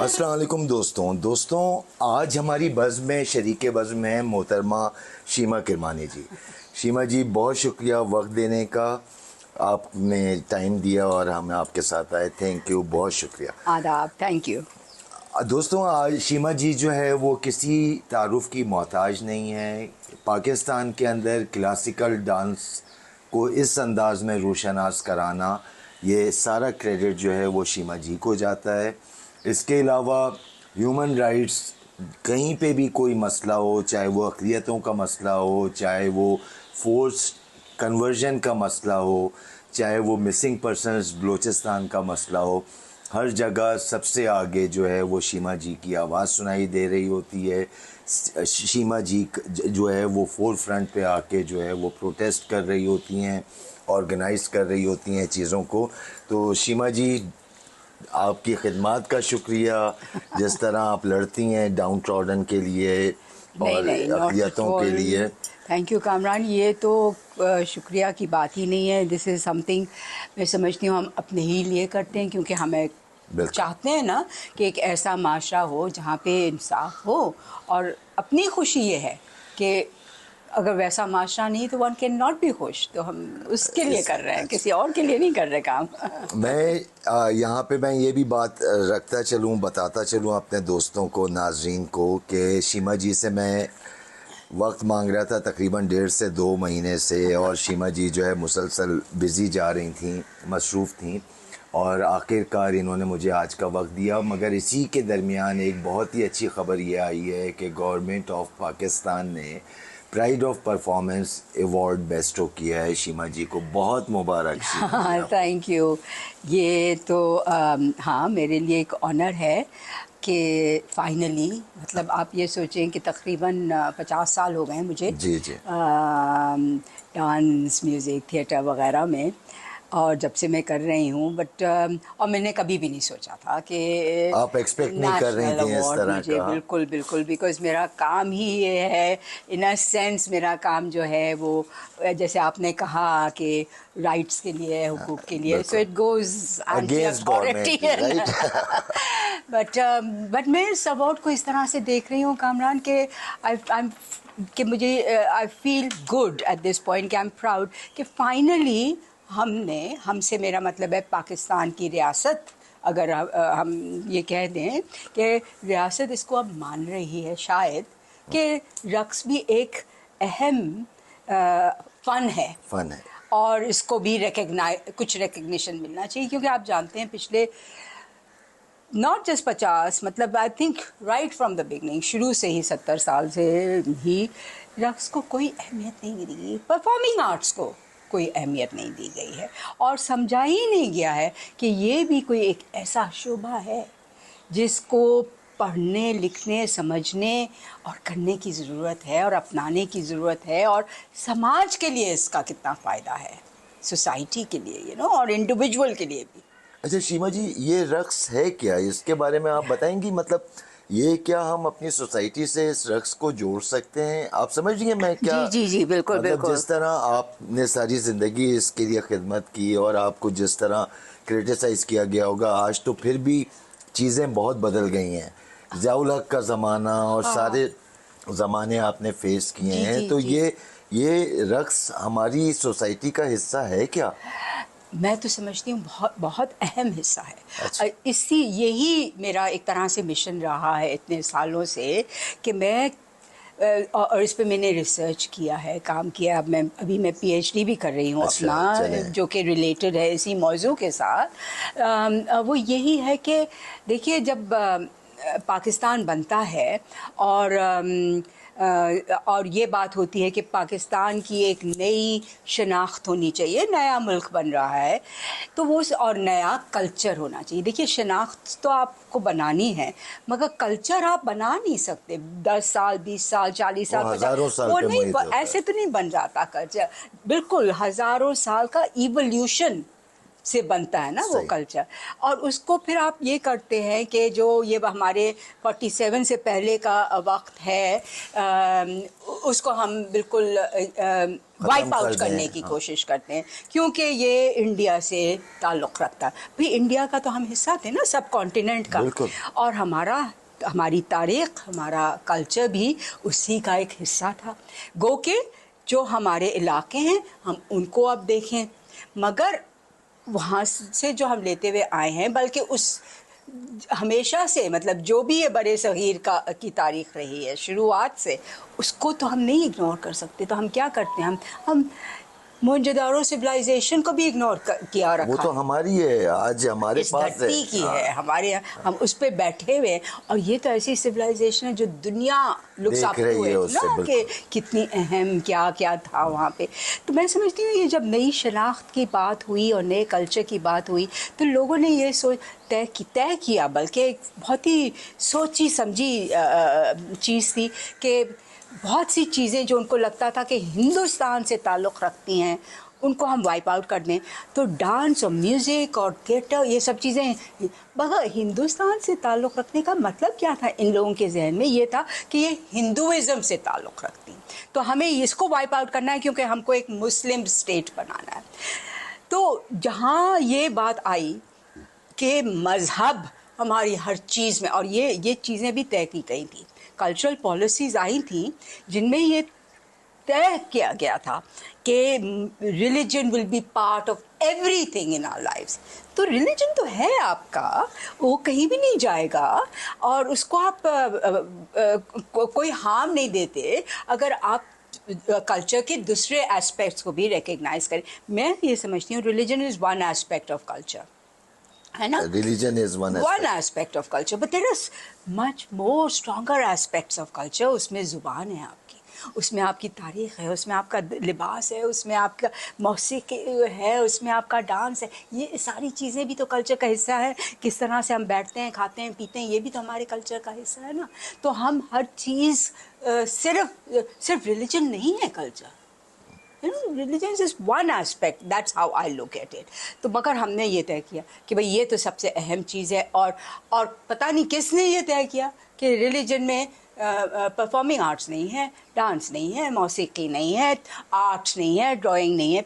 السلام علیکم دوستوں آج ہماری بزم میں شریک بزم ہیں محترمہ شیما کرمانی جی. شیما جی بہت شکریہ وقت دینے کا, آپ نے ٹائم دیا اور ہم آپ کے ساتھ آئے. تھینک یو, بہت شکریہ. آداب. Thank you. دوستوں آج شیما جی جو ہے وہ کسی تعارف کی محتاج نہیں ہے. پاکستان کے اندر کلاسیکل ڈانس کو اس انداز میں روشناس کرانا, یہ سارا کریڈٹ جو ہے وہ شیما جی کو جاتا ہے. اس کے علاوہ ہیومن رائٹس کہیں پہ بھی کوئی مسئلہ ہو, چاہے وہ اقلیتوں کا مسئلہ ہو, چاہے وہ فورس کنورژن کا مسئلہ ہو, چاہے وہ مسنگ پرسنز بلوچستان کا مسئلہ ہو, ہر جگہ سب سے آگے جو ہے وہ شیما جی کی آواز سنائی دے رہی ہوتی ہے. شیما جی جو ہے وہ فور فرنٹ پہ آ کے جو ہے وہ پروٹیسٹ کر رہی ہوتی ہیں, آرگنائز کر رہی ہوتی ہیں چیزوں کو. تو شیما جی آپ کی خدمات کا شکریہ, جس طرح آپ لڑتی ہیں ڈاؤن ٹراڈن کے لیے اور اقلیتوں کے لیے. Thank you Kamran. یہ تو شکریہ کی بات ہی نہیں ہے. دس از سم تھنگ میں سمجھتی ہوں ہم اپنے ہی لیے کرتے ہیں, کیونکہ ہمیں چاہتے ہیں نا کہ ایک ایسا معاشرہ ہو جہاں پہ انصاف ہو, اور اپنی خوشی یہ ہے کہ اگر ویسا معاشرہ نہیں تو ون کین ناٹ بی خوش. تو ہم اس کے لیے کر رہے ہیں, کسی اور کے لیے نہیں کر رہے کام. میں یہاں پہ میں یہ بھی بات رکھتا چلوں, بتاتا چلوں اپنے دوستوں کو, ناظرین کو, کہ شیما جی سے میں وقت مانگ رہا تھا تقریباً 1.5 سے 2 مہینے سے, اور شیما جی جو ہے مسلسل بزی جا رہی تھیں, مصروف تھیں, اور آخر کار انہوں نے مجھے آج کا وقت دیا. مگر اسی کے درمیان ایک بہت ہی اچھی خبر یہ آئی ہے کہ گورنمنٹ آف پاکستان نے pride of performance award bestow کیا ہے شیما جی کو. بہت مبارک. ہاں تھینک یو. یہ تو ہاں میرے لیے ایک آنر ہے کہ فائنلی, مطلب آپ یہ سوچیں کہ تقریباً 50 سال ہو گئے ہیں مجھے جی جی ڈانس, میوزک, تھیٹر وغیرہ میں, اور جب سے میں کر رہی ہوں. بٹ اور میں نے کبھی بھی نہیں سوچا تھا کہ آپ ایکسپیکٹ نہیں کر رہی نیشنل تھیں اس ایوارڈ طرح مجھے. کا. بالکل بیکاز میرا کام ہی یہ ہے, ان اے سینس میرا کام جو ہے وہ جیسے آپ نے کہا کہ رائٹس کے لیے, حقوق کے لیے, so it goes anti authority. But میں اس ایوارڈ کو اس طرح سے دیکھ رہی ہوں کامران کہ مجھے I feel good at this point, کہ آئی ایم پراؤڈ کہ فائنلی ہم سے میرا مطلب ہے پاکستان کی ریاست, اگر ہم یہ کہہ دیں کہ ریاست اس کو اب مان رہی ہے شاید کہ رقص بھی ایک اہم فن ہے, اور اس کو بھی کچھ ریکگنیشن ملنا چاہیے. کیونکہ آپ جانتے ہیں پچھلے ناٹ جسٹ 50, مطلب I think right from the beginning, شروع سے ہی 70 سال سے ہی رقص کو کوئی اہمیت نہیں دی گئی, پرفارمنگ آرٹس کو کوئی اہمیت نہیں دی گئی ہے, اور سمجھا ہی نہیں گیا ہے کہ یہ بھی کوئی ایک ایسا شعبہ ہے جس کو پڑھنے, لکھنے, سمجھنے اور کرنے کی ضرورت ہے, اور اپنانے کی ضرورت ہے, اور سماج کے لیے اس کا کتنا فائدہ ہے, سوسائٹی کے لیے اور انڈیویجول کے لیے بھی. اچھا شیما جی, یہ رقص ہے کیا, اس کے بارے میں آپ بتائیں گی؟ مطلب یہ کیا ہم اپنی سوسائٹی سے اس رقص کو جوڑ سکتے ہیں؟ آپ سمجھ رہی ہیں میں کیا, جی بالکل, مطلب جس طرح آپ نے ساری زندگی اس کے لیے خدمت کی, اور آپ کو جس طرح کرٹیسائز کیا گیا ہوگا, آج تو پھر بھی چیزیں بہت بدل گئی ہیں. ضیاء الحق کا زمانہ اور سارے زمانے آپ نے فیس کیے ہیں, تو یہ رقص ہماری سوسائٹی کا حصہ ہے کیا؟ میں تو سمجھتی ہوں بہت اہم حصہ ہے. یہی میرا ایک طرح سے مشن رہا ہے اتنے سالوں سے, کہ میں اور اس پہ میں نے ریسرچ کیا ہے, کام کیا. ابھی میں پی ایچ ڈی بھی کر رہی ہوں اپنا, جو کہ ریلیٹڈ ہے اسی موضوع کے ساتھ. وہ یہی ہے کہ دیکھیے, جب پاکستان بنتا ہے اور یہ بات ہوتی ہے کہ پاکستان کی ایک نئی شناخت ہونی چاہیے, نیا ملک بن رہا ہے, تو وہ اور نیا کلچر ہونا چاہیے. دیکھیے شناخت تو آپ کو بنانی ہے, مگر کلچر آپ بنا نہیں سکتے 10 سال 20 سال 40 سال 50 وہ نہیں, ایسے تو نہیں بن جاتا کلچر. بالکل ہزاروں سال کا ایولیوشن سے بنتا ہے نا وہ صحیح. کلچر. اور اس کو پھر آپ یہ کرتے ہیں کہ جو یہ ہمارے 47 سے پہلے کا وقت ہے اس کو ہم بالکل وائپ کر آؤٹ دیں. کرنے کی ہاں. کوشش کرتے ہیں کیونکہ یہ انڈیا سے تعلق رکھتا ہے. بھئی انڈیا کا تو ہم حصہ تھے نا سب کانٹیننٹ کا. بالکل. اور ہماری تاریخ ہمارا کلچر بھی اسی کا ایک حصہ تھا. گو کہ جو ہمارے علاقے ہیں ہم ان کو اب دیکھیں مگر وہاں سے جو ہم لیتے ہوئے آئے ہیں بلکہ اس ہمیشہ سے مطلب جو بھی یہ برے صغیر کی تاریخ رہی ہے شروعات سے اس کو تو ہم نہیں اگنور کر سکتے. تو ہم کیا کرتے ہیں ہم موہنجودارو سویلائزیشن کو بھی اگنور کیا رکھا وہ تو ہماری ہے آج ہمارے اس پاس دھرتی کی ہے ہمارے ہم اس پہ بیٹھے ہوئے. اور یہ تو ایسی سویلائزیشن ہے جو دنیا لکس اپ ٹو اٹ نا کہ کتنی اہم کیا کیا تھا وہاں پہ. تو میں سمجھتی ہوں یہ جب نئی شناخت کی بات ہوئی اور نئے کلچر کی بات ہوئی تو لوگوں نے یہ طے کیا بلکہ ایک بہت ہی سوچی سمجھی چیز تھی کہ بہت سی چیزیں جو ان کو لگتا تھا کہ ہندوستان سے تعلق رکھتی ہیں ان کو ہم وائپ آؤٹ کر دیں. تو ڈانس اور میوزک اور تھیٹر یہ سب چیزیں مگر ہندوستان سے تعلق رکھنے کا مطلب کیا تھا ان لوگوں کے ذہن میں یہ تھا کہ یہ ہندوازم سے تعلق رکھتی ہیں تو ہمیں اس کو وائپ آؤٹ کرنا ہے کیونکہ ہم کو ایک مسلم اسٹیٹ بنانا ہے. تو جہاں یہ بات آئی کہ مذہب ہماری ہر چیز میں اور یہ چیزیں بھی طے کی گئی تھیں کلچرل پالیسیز آئی تھیں جن میں یہ طے کیا گیا تھا کہ religion will be part of everything in our lifes. تو ریلیجن تو ہے آپ کا وہ کہیں بھی نہیں جائے گا اور اس کو آپ کوئی ہارم نہیں دیتے اگر آپ کلچر کے دوسرے ایسپیکٹس کو بھی ریکگنائز کریں. میں یہ سمجھتی ہوں religion is one aspect of culture ہے نا. Religion is one aspect of culture but there is much more stronger aspects of culture. اس میں زبان ہے آپ کی اس میں آپ کی تاریخ ہے اس میں آپ کا لباس ہے اس میں آپ کا موسیقی ہے اس میں آپ کا ڈانس ہے. یہ ساری چیزیں بھی تو کلچر کا حصہ ہے. کس طرح سے ہم بیٹھتے ہیں کھاتے ہیں پیتے ہیں یہ بھی تو ہمارے کلچر کا حصہ ہے نا. تو ہم ہر چیز صرف ریلیجن نہیں ہے culture. Religion is one aspect. That's how I look at it. تو مگر ہم نے یہ طے کیا کہ بھئی یہ تو سب سے اہم چیز ہے اور پتہ نہیں کس نے یہ طے کیا کہ ریلیجن میں پرفارمنگ آرٹس نہیں ہے ڈانس نہیں ہے موسیقی نہیں ہے آرٹ نہیں ہے ڈرائنگ نہیں ہے.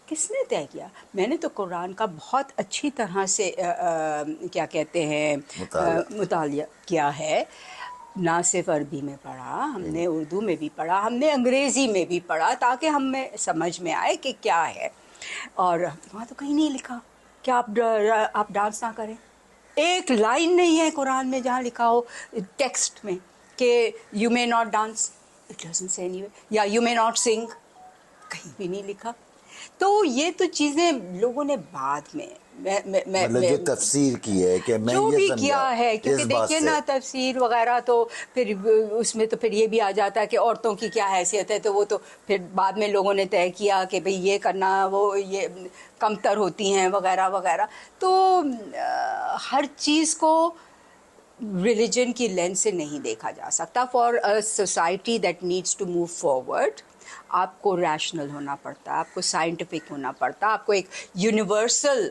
کس نے طے کیا؟ میں نے تو قرآن کا بہت اچھی طرح سے کیا کہتے ہیں مطالعہ کیا ہے. نہ صرف عربی میں پڑھا ہم نے اردو میں بھی پڑھا ہم نے انگریزی میں بھی پڑھا تاکہ ہمیں سمجھ میں آئے کہ کیا ہے. اور وہاں تو کہیں نہیں لکھا کہ آپ ڈانس نہ کریں. ایک لائن نہیں ہے قرآن میں جہاں لکھا ہو ٹیکسٹ میں کہ you may not dance. It doesn't سے اینی وے. یا یو مے ناٹ سنگ کہیں بھی نہیں لکھا. تو یہ تو چیزیں لوگوں نے بعد میں مطلب جو تفسیر کی ہے کہ میں جو یہ بھی سمجھا کیا ہے کیونکہ دیکھیے نا تفسیر وغیرہ تو پھر اس میں تو پھر یہ بھی آ جاتا ہے کہ عورتوں کی کیا حیثیت ہے تو وہ تو پھر بعد میں لوگوں نے طے کیا کہ بھئی یہ کرنا وہ یہ کمتر ہوتی ہیں وغیرہ وغیرہ. تو ہر چیز کو ریلیجن کی لینس سے نہیں دیکھا جا سکتا. For a society that needs to move forward آپ کو ریشنل ہونا پڑتا ہے آپ کو سائنٹیفک ہونا پڑتا ہے آپ کو ایک یونیورسل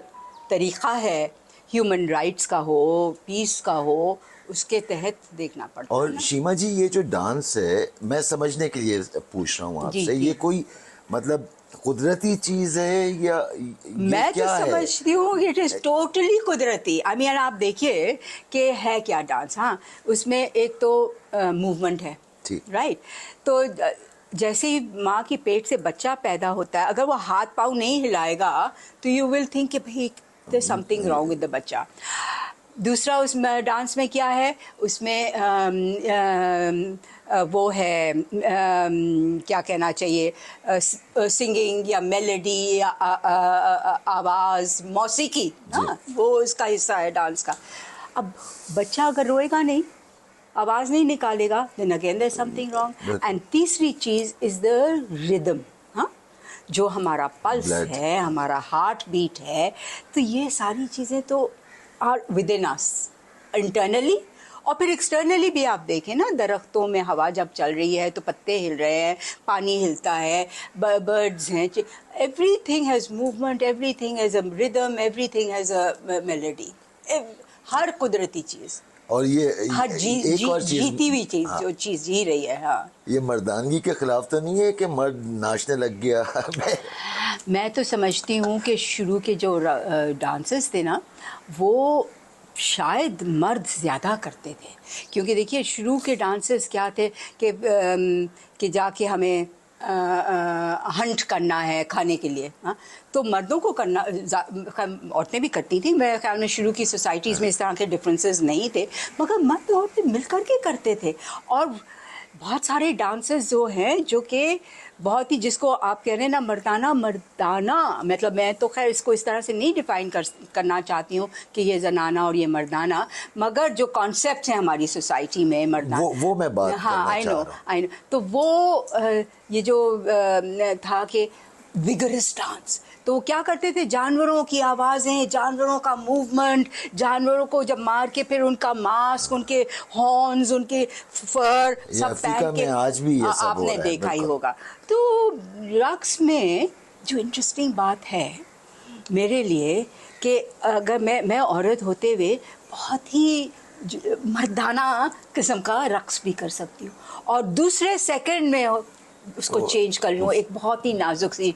طریقہ ہے ہیومن رائٹس کا ہو پیس کا ہو اس کے تحت دیکھنا پڑتا ہے. اور شیما جی یہ جو ڈانس ہے میں سمجھنے کے لیے پوچھ رہا ہوں آپ سے یہ کوئی مطلب قدرتی چیز ہے یا میں تو سمجھتی ہوں اٹ از ٹوٹلی قدرتی. آئی مین آپ دیکھیے کہ ہے کیا ڈانس. ہاں اس میں ایک تو موومنٹ ہے رائٹ. تو جیسے ہی ماں کی پیٹ سے بچہ پیدا ہوتا ہے اگر وہ ہاتھ پاؤں نہیں ہلائے گا تو یو ول تھنک کہ بھائی there's something wrong with the بچہ. دوسرا اس میں ڈانس میں کیا ہے اس میں وہ ہے کیا کہنا چاہیے سنگنگ یا میلڈی یا آواز موسیقی ہاں وہ اس کا حصہ ہے ڈانس کا. اب بچہ اگر روئے گا نہیں آواز نہیں نکالے گا then again there's something wrong. and تیسری چیز is the rhythm ہاں جو ہمارا پلس ہے ہمارا ہارٹ بیٹ ہے. تو یہ ساری چیزیں تو are within us internally اور پھر ایکسٹرنلی بھی آپ دیکھیں نا, درختوں میں ہوا جب چل رہی ہے تو پتے ہل رہے ہیں, پانی ہلتا ہے, برڈز ہیں, every thing has movement, every thing has a rhythm, every thing has a melody. ہر قدرتی چیز, اور یہ ہر ایک اور چیز, جیتی ہوئی چیز, ہاں, جو چیز جی رہی ہے. ہاں, یہ مردانگی کے خلاف تو نہیں ہے کہ مرد ناچنے لگ گیا؟ میں تو سمجھتی ہوں کہ شروع کے جو ڈانسز تھے نا, وہ شاید مرد زیادہ کرتے تھے, کیونکہ دیکھیے شروع کے ڈانسز کیا تھے کہ جا کے ہمیں ہنٹ کرنا ہے کھانے کے لیے, ہاں, تو مردوں کو کرنا, عورتیں بھی کرتی تھیں میرے خیال میں, شروع کی سوسائٹیز میں اس طرح کے ڈفرینسز نہیں تھے, مگر مرد اور عورتیں مل کر کے کرتے تھے. اور بہت سارے ڈانسز جو ہیں جو کہ بہت ہی, جس کو آپ کہہ رہے ہیں نا مردانہ, مطلب میں تو خیر اس کو اس طرح سے نہیں ڈیفائن کرنا چاہتی ہوں کہ یہ زنانہ اور یہ مردانہ, مگر جو کانسیپٹس ہیں ہماری سوسائٹی میں مردانہ, وہ میں بات کرنا چاہ رہا ہوں. تو وہ یہ جو تھا کہ ویگرس ڈانس, تو کیا کرتے تھے, جانوروں کی آوازیں, جانوروں کا موومنٹ, جانوروں کو جب مار کے پھر ان کا ماسک, ان کے ہارنز, ان کے فر سب پہن کے, آج بھی یہ سب آپ ہو نے رہا ہے, دیکھا ہی ہوگا. تو رقص میں جو انٹرسٹنگ بات ہے میرے لیے کہ اگر میں عورت ہوتے ہوئے بہت ہی مردانہ قسم کا رقص بھی کر سکتی ہوں, اور دوسرے سیکنڈ میں اس کو چینج کر لوں ایک بہت ہی نازک سی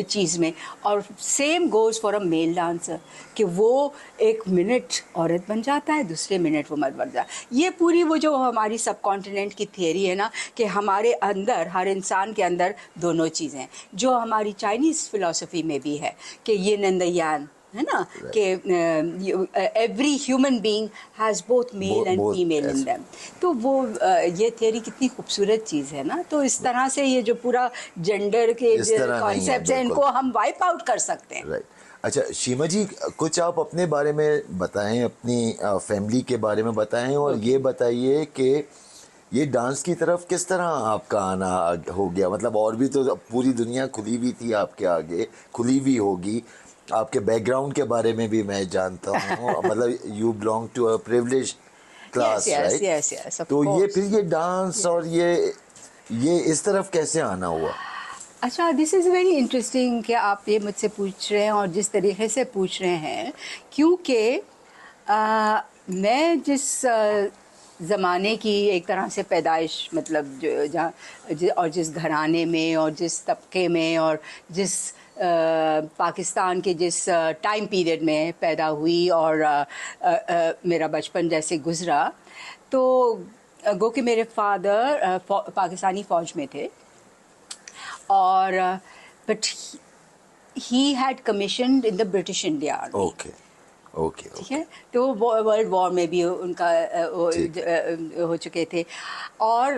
چیز میں. اور same goes for a male dancer کہ وہ ایک منٹ عورت بن جاتا ہے, دوسرے منٹ وہ مرد بن جاتا ہے. یہ پوری وہ جو ہماری سب کانٹیننٹ کی تھیوری ہے نا, کہ ہمارے اندر, ہر انسان کے اندر دونوں چیزیں, جو ہماری چائنیز فلسفی میں بھی ہے کہ یہ نندیان ہے نا, کہ every human being has both male and female in them. تو وہ یہ تھیوری کتنی خوبصورت چیز ہے نا. تو اس طرح سے یہ جو پورا جینڈر کے کانسیپٹس ہیں ان کو ہم وائپ آؤٹ کر سکتے ہیں. اچھا شیما جی, کچھ آپ اپنے بارے میں بتائیں, اپنی فیملی کے بارے میں بتائیں, اور یہ بتائیے کہ یہ ڈانس کی طرف کس طرح آپ کا آنا ہو گیا. مطلب اور بھی تو پوری دنیا کھلی ہوئی تھی آپ کے آگے, کھلی ہوئی ہوگی. آپ کے بیک گراؤنڈ کے بارے میں بھی میں جانتا ہوں, مطلب you belong to a privilege class, right? تو یہ پھر یہ ڈانس اور یہ اس طرف کیسے آنا ہوا؟ اچھا, دس از ویری انٹرسٹنگ کہ آپ یہ مجھ سے پوچھ رہے ہیں اور جس طریقے سے پوچھ رہے ہیں, کیونکہ میں جس زمانے کی ایک طرح سے پیدائش, مطلب اور جس گھرانے میں اور جس طبقے میں اور جس پاکستان کے جس ٹائم پیریڈ میں پیدا ہوئی اور میرا بچپن جیسے گزرا, تو گو کہ میرے فادر پاکستانی فوج میں تھے, اور but he had commissioned in the British India army. Okay ٹھیک ہے, تو ورلڈ وار میں بھی ان کا ہو چکے تھے. اور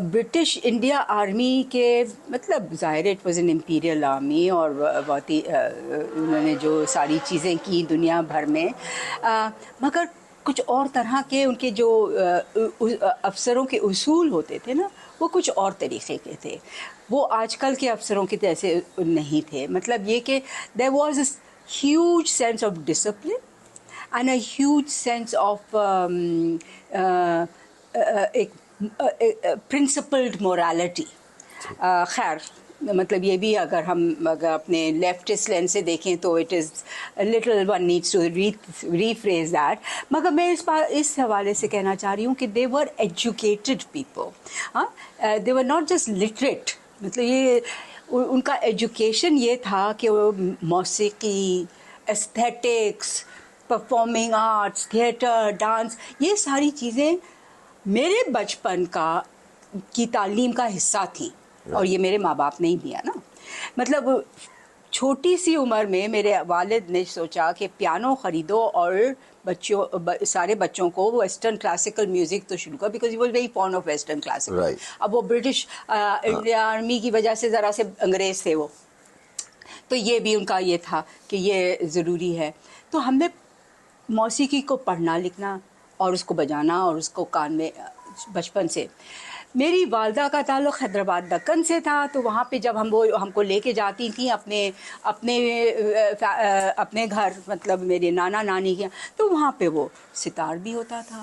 برٹش انڈیا آرمی کے مطلب ظاہر it was an Imperial army, اور بہت ہی انہوں نے جو ساری چیزیں کی دنیا بھر میں, مگر کچھ اور طرح کے ان کے جو افسروں کے اصول ہوتے تھے نا, وہ کچھ اور طریقے کے تھے. وہ آج کل کے افسروں کے جیسے نہیں تھے. مطلب یہ کہ there was a huge sense of discipline and a huge sense of principled morality. خیر, مطلب یہ بھی اگر ہم اپنے لیفٹسٹ لینس سے دیکھیں تو it is little one needs to rephrase that. مگر میں اس حوالے سے کہنا چاہ رہی ہوں کہ they were educated people, they were not just literate. مطلب یہ ان کا ایجوکیشن یہ تھا کہ وہ موسیقی, aesthetics, performing arts, theatre, dance, یہ ساری چیزیں میرے بچپن کی تعلیم کا حصہ تھیں, اور یہ میرے ماں باپ نے ہی دیا نا. مطلب چھوٹی سی عمر میں میرے والد نے سوچا کہ پیانو خریدو اور سارے بچوں کو ویسٹرن کلاسیکل میوزک تو شروع کر, because he was very fond of western classical. اب وہ برٹش انڈیا آرمی کی وجہ سے ذرا سے انگریز تھے وہ, تو یہ بھی ان کا یہ تھا کہ یہ ضروری ہے. تو ہم نے موسیقی کو پڑھنا لکھنا اور اس کو بجانا اور اس کو کان میں بچپن سے. میری والدہ کا تعلق حیدرآباد دکن سے تھا, تو وہاں پہ جب ہم کو لے کے جاتی تھیں اپنے گھر, مطلب میرے نانا نانی کے, تو وہاں پہ وہ ستار بھی ہوتا تھا,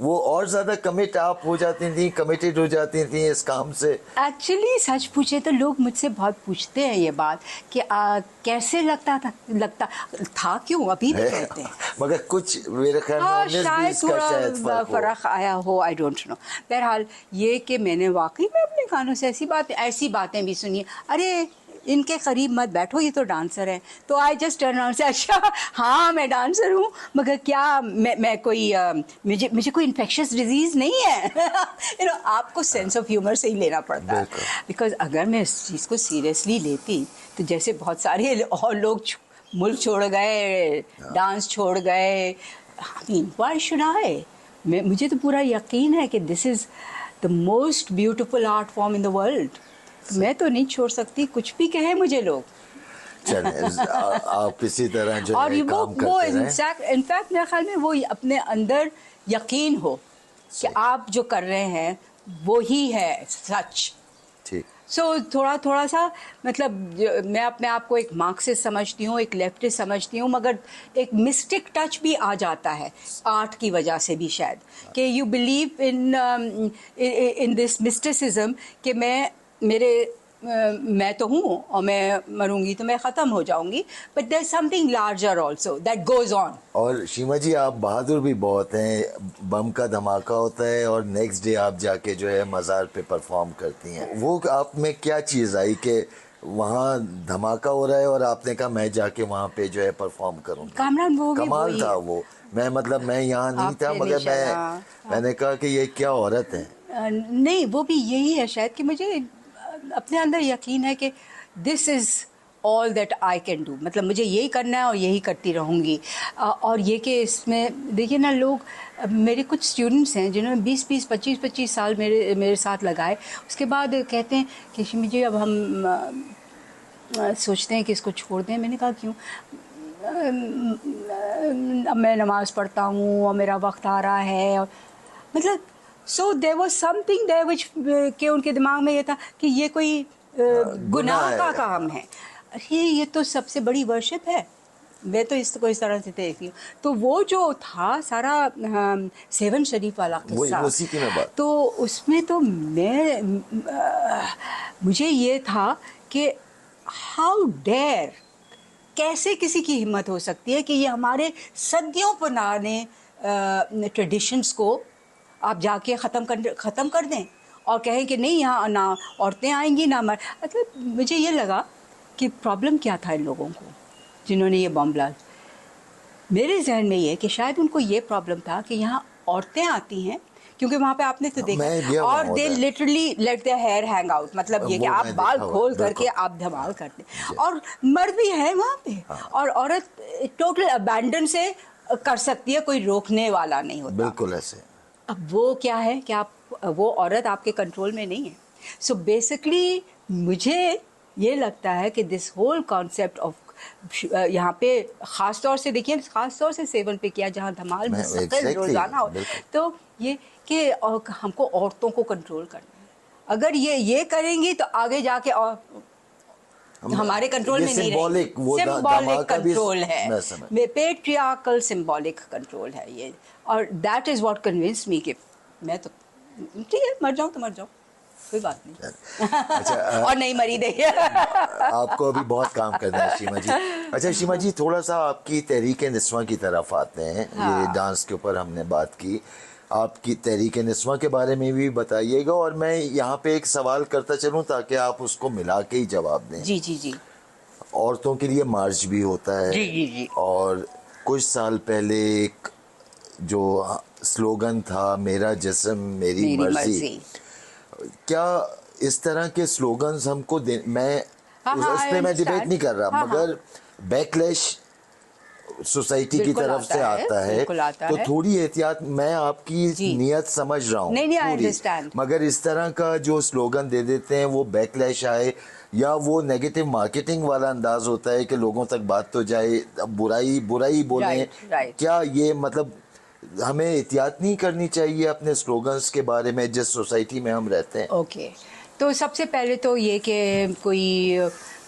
وہ اور زیادہ کمٹ آپ ہو جاتی تھیں, کمیٹڈ ہو جاتی تھیں اس کام سے. ایکچولی سچ پوچھے تو لوگ مجھ سے بہت پوچھتے ہیں یہ بات کہ کیسے لگتا تھا کیوں ابھی بھی کہتے ہیں. مگر کچھ میرے خیال میں ہاں 19-20 شاید کا شاید تھوڑا فرق ہو. فرق آیا ہو, آئی ڈونٹ نو. بہرحال یہ کہ میں نے واقعی میں اپنے گانوں سے ایسی باتیں بھی سنی, ارے ان کے قریب مت بیٹھو یہ تو ڈانسر ہیں. تو آئی جسٹ ٹرن اراؤنڈ سے اچھا ہاں میں ڈانسر ہوں, مگر کیا میں کوئی مجھے کوئی انفیکشس ڈیزیز نہیں ہے. آپ کو سینس آف ہیومر سے ہی لینا پڑتا ہے, بیکاز اگر میں اس چیز کو سیریسلی لیتی تو جیسے بہت سارے اور لوگ ملک چھوڑ گئے, ڈانس چھوڑ گئے, وائی شوڈ آئی. مجھے تو پورا یقین ہے کہ this is the most beautiful art form in the world. میں تو نہیں چھوڑ سکتی, کچھ بھی کہیں مجھے لوگ. چلیں آپ اسی طرح جو اور ہے کام کرتے رہیں. انفیکٹ میرے خیال میں وہ اپنے اندر یقین ہو کہ آپ جو کر رہے ہیں وہی ہے سچ. ٹھیک. سو تھوڑا سا مطلب میں اپنے آپ کو ایک مارکسسٹ سمجھتی ہوں, ایک لیفٹسٹ سمجھتی ہوں, مگر ایک مسٹک ٹچ بھی آ جاتا ہے آرٹ کی وجہ سے بھی شاید, کہ یو بلیو ان دس مسٹیسزم کہ میں تو ہوں اور میں مروں گی تو میں ختم ہو جاؤں گی, but there is some thing larger also that goes on. اور شیما جی آپ بہادر بھی بہت ہیں. بم کا دھماکہ ہوتا ہے اور نیکسٹ ڈے آپ جا کے جو ہے مزار پہ پرفارم کرتی ہیں. وہ آپ میں کیا چیز آئی کہ وہاں دھماکہ ہو رہا ہے اور آپ نے کہا میں جا کے وہاں پہ جو ہے پرفارم کروں گی؟ کامران وہ کمال تھا وہ. میں یہاں نہیں تھا, مگر میں نے کہا کہ یہ کیا عورت ہے. نہیں وہ بھی یہی ہے شاید کہ مجھے اپنے اندر یقین ہے کہ this is all that I can do. مطلب مجھے یہی کرنا ہے اور یہی کرتی رہوں گی. اور یہ کہ اس میں دیکھیے نا, لوگ میرے کچھ اسٹوڈنٹس ہیں جنہوں نے 20-25 سال میرے ساتھ لگائے, اس کے بعد کہتے ہیں کہ مجھے اب ہم سوچتے ہیں کہ اس کو چھوڑ دیں. میں نے کہا کیوں؟ اب میں نماز پڑھتا ہوں اور میرا وقت آ رہا ہے, اور مطلب سو there was some thing there وچ کہ ان کے دماغ میں یہ تھا کہ یہ کوئی گناہ کا کام ہے. یہ تو سب سے بڑی ورشپ ہے. میں تو اس کو اس طرح سے دیکھتی ہوں. تو وہ جو تھا سارا 7 شریف والا قصہ, تو اس میں تو مجھے یہ تھا کہ ہاؤ ڈیئر, کیسے کسی کی ہمت ہو سکتی ہے کہ یہ ہمارے صدیوں پرانے ٹریڈیشنز کو آپ جا کے ختم کر دیں اور کہیں کہ نہیں یہاں نہ عورتیں آئیں گی نہ مطلب مجھے یہ لگا کہ پرابلم کیا تھا ان لوگوں کو جنہوں نے یہ بم ڈال. میرے ذہن میں یہ کہ شاید ان کو یہ پرابلم تھا کہ یہاں عورتیں آتی ہیں کیونکہ وہاں پہ آپ نے تو دیکھا, اور they literally let their hair hang out. مطلب یہ کہ آپ بال کھول کر کے آپ دھمال کرتے, اور مرد بھی ہے وہاں پہ, اور عورت ٹوٹل ابینڈن سے کر سکتی ہے, کوئی روکنے والا نہیں ہوتا. بالکل ایسے. اب وہ کیا ہے کہ وہ عورت آپ کے کنٹرول میں نہیں ہے. سو بیسکلی مجھے یہ لگتا ہے کہ دس ہول کانسیپٹ آف یہاں پہ خاص طور سے دیکھیے, خاص طور سے 7 پہ کیا جہاں دھمال مستقل روزانہ ہو, تو یہ کہ ہم کو عورتوں کو کنٹرول کرنا ہے. اگر یہ کریں گی تو آگے جا کے ہمارے کنٹرول میں نہیں رہے. سمبولک کنٹرول ہے, پیٹریارکل سمبولک کنٹرول ہے یہ, اور دیٹ از واٹ کنونس می کہ میں تو ٹھیک ہے مر جاؤں تو مر جاؤں, کوئی بات نہیں. اور نہیں مری دیکھیے آپ کو ابھی بہت کام کرنا ہے شیما جی. اچھا شیما جی, تھوڑا سا آپ کی تحریک نسواں کی طرف آتے ہیں. یہ ڈانس کے اوپر ہم نے بات کی, آپ کی تحریک نسواں کے بارے میں بھی بتائیے گا, اور میں یہاں پہ ایک سوال کرتا چلوں تاکہ آپ اس کو ملا کے ہی جواب دیں. جی جی جی. عورتوں کے لیے مارچ بھی ہوتا ہے, جی جی جی, اور کچھ سال پہلے ایک جو سلوگن تھا میرا جسم میری مرضی, کیا اس طرح کے سلوگنز ہم کو میں اس پہ میں ڈیبیٹ نہیں کر رہا, مگر بیکلیش سوسائٹی کی طرف سے آتا ہے, تو تھوڑی احتیاط. میں آپ کی نیت سمجھ رہا ہوں, مگر اس طرح کا جو سلوگن دے دیتے ہیں وہ بیکلیش آئے, یا وہ نیگیٹو مارکیٹنگ والا انداز ہوتا ہے کہ لوگوں تک بات تو جائے, برائی بولیں. کیا یہ مطلب ہمیں احتیاط نہیں کرنی چاہیے اپنے سلوگنز کے بارے میں جس سوسائٹی میں ہم رہتے ہیں؟ اوکے, تو سب سے پہلے تو یہ کہ کوئی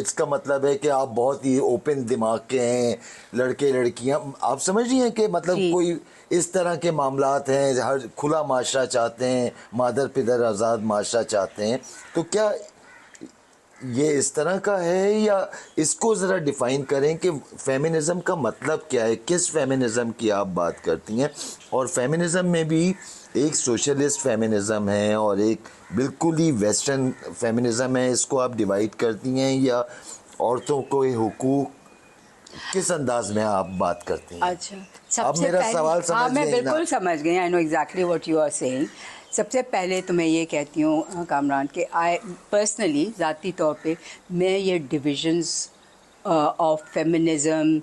اس کا مطلب ہے کہ آپ بہت ہی اوپن دماغ کے ہیں لڑکے لڑکیاں, آپ سمجھ رہی ہیں کہ مطلب کوئی اس طرح کے معاملات ہیں, ہر کھلا معاشرہ چاہتے ہیں, مادر پدر آزاد معاشرہ چاہتے ہیں, تو کیا یہ اس طرح کا ہے, یا اس کو ذرا ڈیفائن کریں کہ فیمنزم کا مطلب کیا ہے, کس فیمنزم کی آپ بات کرتی ہیں؟ اور فیمنزم میں بھی ایک سوشلسٹ فیمنزم ہے اور ایک بالکل ہی ویسٹرن فیمنزم ہے, اس کو آپ ڈیوائڈ کرتی ہیں یا عورتوں کو حقوق کس انداز میں آپ بات کرتی ہیں؟ اچھا, سب آپ سے میرا سوال پہلے, ہاں سمجھ میں گئی نا؟ بالکل سمجھ گئی, I know exactly what you are saying. سب سے پہلے تو میں یہ کہتی ہوں کامران کہ پرسنلی ذاتی طور پہ میں یہ ڈویژنس آف فیمنزم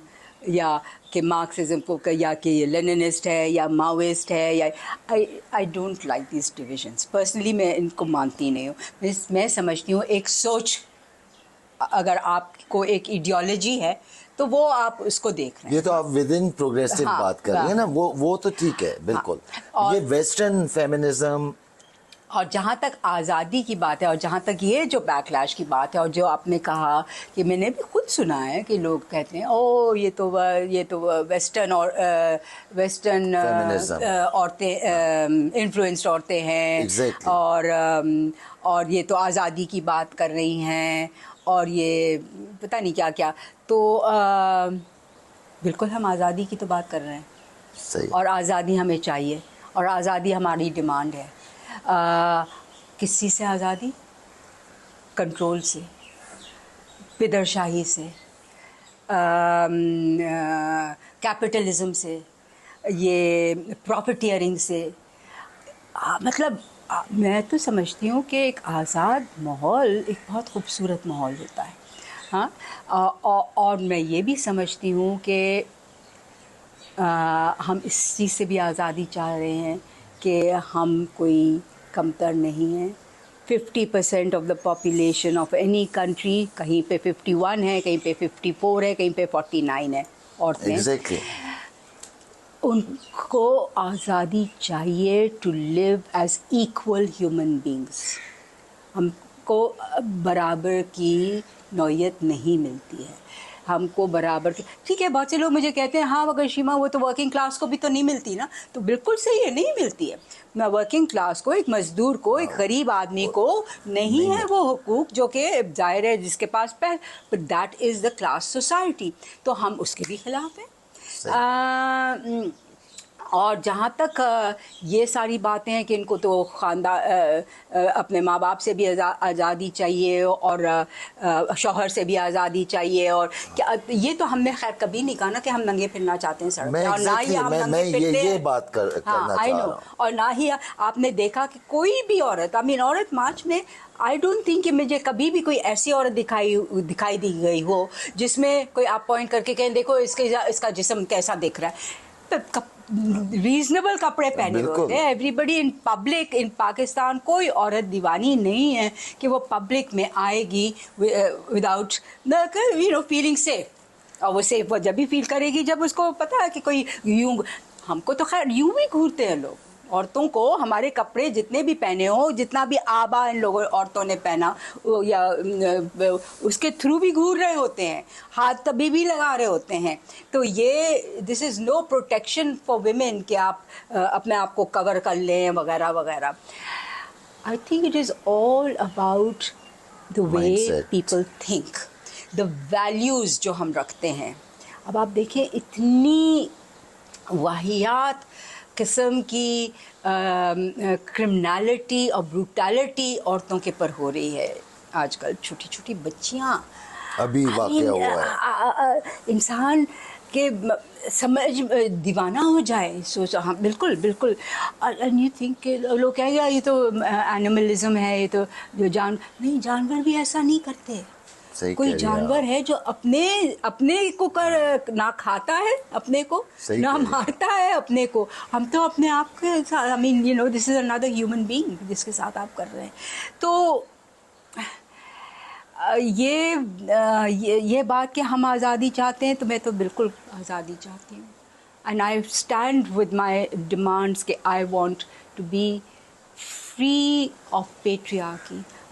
یا کہ مارکسزم کو یا کہ یہ لیننسٹ ہے یا ماوسٹ ہے, یا I don't like these divisions. Personally میں ان کو مانتی نہیں ہوں. میں سمجھتی ہوں ایک سوچ, اگر آپ کو ایک ایڈیالوجی ہے تو وہ آپ اس کو دیکھ رہے ہیں. یہ تو آپ ود ان پروگریسو ہاں, بات کر رہی ہیں نا, وہ تو ٹھیک ہے بالکل. اور یہ ویسٹرن فیمنزم, اور جہاں تک آزادی کی بات ہے اور جہاں تک یہ جو بیک لیش کی بات ہے, اور جو آپ نے کہا کہ میں نے بھی خود سنا ہے کہ لوگ کہتے ہیں او یہ تو ویسٹرن اور ویسٹرن Feminism. عورتیں انفلوئنسڈ عورتیں ہیں, Exactly. اور یہ تو آزادی کی بات کر رہی ہیں اور یہ پتہ نہیں کیا کیا. تو بالکل ہم آزادی کی تو بات کر رہے ہیں, صحیح, اور آزادی ہمیں چاہیے, اور آزادی ہماری ڈیمانڈ ہے. کس چیز سے آزادی؟ کنٹرول سے, پدرشاہی سے, کیپٹلزم سے, یہ پروفیٹیئرنگ سے. مطلب میں تو سمجھتی ہوں کہ ایک آزاد ماحول ایک بہت خوبصورت ماحول ہوتا ہے. ہاں, اور میں یہ بھی سمجھتی ہوں کہ ہم اس چیز سے بھی آزادی چاہ رہے ہیں کہ ہم کوئی کمتر نہیں ہیں. 50% of the population of any country, کہیں پہ 51 ہے, کہیں پہ 54 ہے, کہیں پہ 49 ہے عورتیں. ایگزیکٹلی. ان کو آزادی چاہیے to live as equal human beings. ہم کو برابر کی نوعیت نہیں ملتی ہے, ہم کو برابر کی, ٹھیک ہے بہت سے لوگ مجھے کہتے ہیں ہاں مگر شیما وہ تو ورکنگ کلاس کو بھی تو نہیں ملتی نا. تو بالکل صحیح ہے, نہیں ملتی ہے. میں ورکنگ کلاس کو, ایک مزدور کو, ایک غریب آدمی کو نہیں ہے وہ حقوق جو کہ ظاہر ہے جس کے پاس but that is the class society. تو ہم اس کے بھی خلاف ہیں. اور جہاں تک یہ ساری باتیں ہیں کہ ان کو تو اپنے ماں باپ سے بھی آزادی چاہیے اور شوہر سے بھی آزادی چاہیے, اور یہ تو ہم نے خیر کبھی نہیں کہا نا کہ ہم ننگے پھرنا چاہتے ہیں سڑک پہ, اور نہ ہی ہم ننگے پھرتے ہیں. یہ بات کرنا چاہ رہا ہوں. اور نہ ہی آپ نے دیکھا کہ کوئی بھی عورت, عورت مارچ میں آئی ڈونٹ تھنک کہ مجھے کبھی بھی کوئی ایسی عورت دکھائی دی گئی ہو جس میں کوئی آپ پوائنٹ کر کے کہیں دیکھو اس کا جسم کیسا دکھ رہا ہے. ریزنیبل کپڑے پہنے ہوتے ہیں. Everybody in public in Pakistan, کوئی عورت دیوانی نہیں ہے کہ وہ پبلک میں آئے گی وداؤٹ فیلنگ سیف. اور وہ سیف وہ جب بھی فیل کرے گی جب اس کو پتا ہے کہ کوئی یوں, ہم کو تو خیر یوں بھی گھورتے ہیں لوگ. عورتوں کو ہمارے کپڑے جتنے بھی پہنے ہوں, جتنا بھی آبا ان لوگوں عورتوں نے پہنا, یا اس کے تھرو بھی گھور رہے ہوتے ہیں, ہاتھ تبھی بھی لگا رہے ہوتے ہیں. تو یہ دس از نو پروٹیکشن فار ویمن کہ آپ اپنے آپ کو کور کر لیں وغیرہ وغیرہ. I think it is all about the way people think, the values جو ہم رکھتے ہیں. اب آپ دیکھیں اتنی واہیات قسم کی کرمنالٹی اور بروٹیلٹی عورتوں کے پر ہو رہی ہے آج کل. چھوٹی چھوٹی بچیاں, ابھی واقعہ ہوا ہے, انسان کہ سمجھ دیوانہ ہو جائے. سوچا ہاں بالکل بالکل. اینڈ یو تھنک کہ لوگ کہیں گے یہ تو اینیملزم ہے, یہ تو جو نہیں, جانور بھی ایسا نہیں کرتے. کوئی جانور ہے جو اپنے کو نہ کھاتا ہے اپنے کو, نہ مارتا ہے اپنے کو. ہم تو اپنے آپ کے ساتھ, دس از another human being جس کے ساتھ آپ کر رہے ہیں. تو یہ بات کہ ہم آزادی چاہتے ہیں, تو میں تو بالکل آزادی چاہتی ہوں. And I stand with my demands کہ I want to be free of patriarchy.